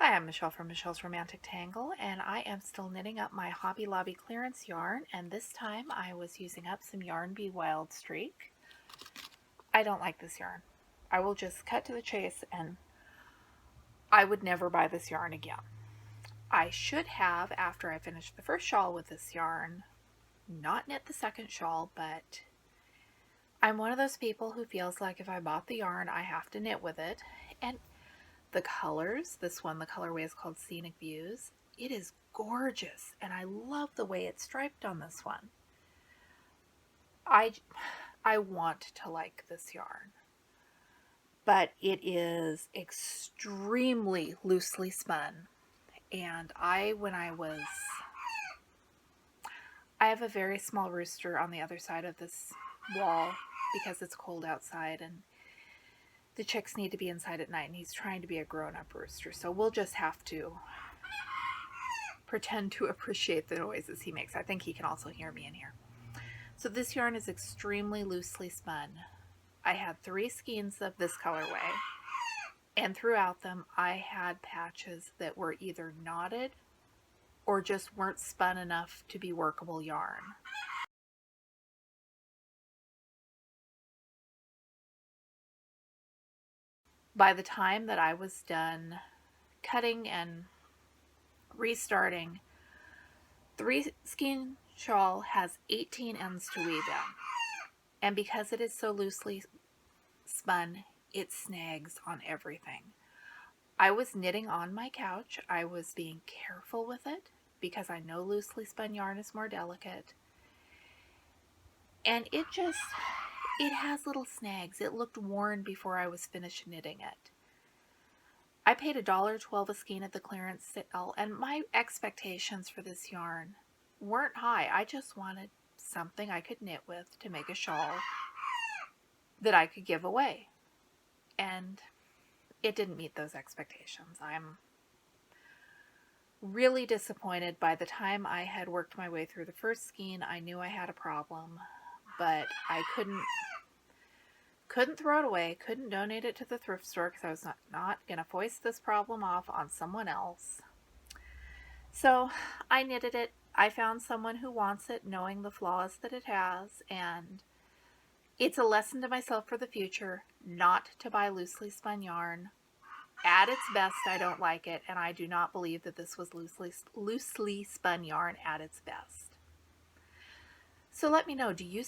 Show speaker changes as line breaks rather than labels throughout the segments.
Hi, I'm Michelle from Michelle's Romantic Tangle, and I am still knitting up my Hobby Lobby clearance yarn, and this time I was using up some Yarn Bee Wildstreak. I don't like this yarn. I will just cut to the chase, and I would never buy this yarn again. I should have, after I finished the first shawl with this yarn, not knit the second shawl, but I'm one of those people who feels like if I bought the yarn, I have to knit with it. And the colors, this one, the colorway is called Scenic Views. It is gorgeous, and I love the way it's striped on this one. I want to like this yarn, but it is extremely loosely spun. And I have a very small rooster on the other side of this wall because it's cold outside, and the chicks need to be inside at night, and he's trying to be a grown-up rooster, so we'll just have to pretend to appreciate the noises he makes. I think he can also hear me in here. So this yarn is extremely loosely spun. I had 3 skeins of this colorway, and throughout them I had patches that were either knotted or just weren't spun enough to be workable yarn. By the time that I was done cutting and restarting, 3 skein shawl has 18 ends to weave in, and because it is so loosely spun, it snags on everything. I was knitting on my couch. I was being careful with it because I know loosely spun yarn is more delicate, and it has little snags. It looked worn before I was finished knitting it. I paid $1.12 a skein at the clearance sale, and my expectations for this yarn weren't high. I just wanted something I could knit with to make a shawl that I could give away, and it didn't meet those expectations. I'm really disappointed. By the time I had worked my way through the first skein, I knew I had a problem, but I couldn't throw it away, couldn't donate it to the thrift store because I was not going to foist this problem off on someone else. So I knitted it. I found someone who wants it, knowing the flaws that it has, and it's a lesson to myself for the future not to buy loosely spun yarn. At its best, I don't like it, and I do not believe that this was loosely spun yarn at its best. So let me know, do you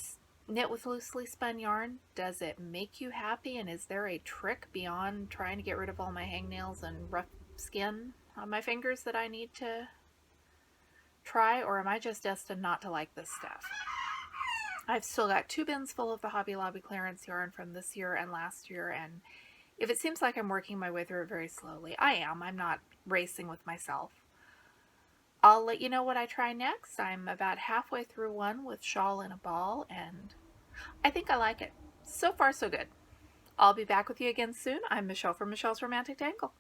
knit with loosely spun yarn? Does it make you happy, and is there a trick beyond trying to get rid of all my hangnails and rough skin on my fingers that I need to try, or am I just destined not to like this stuff? I've still got 2 bins full of the Hobby Lobby clearance yarn from this year and last year, and if it seems like I'm working my way through it very slowly, I am. I'm not racing with myself. I'll let you know what I try next. I'm about halfway through one with shawl and a ball, and I think I like it. So far, so good. I'll be back with you again soon. I'm Michelle from Michelle's Romantic Tangle.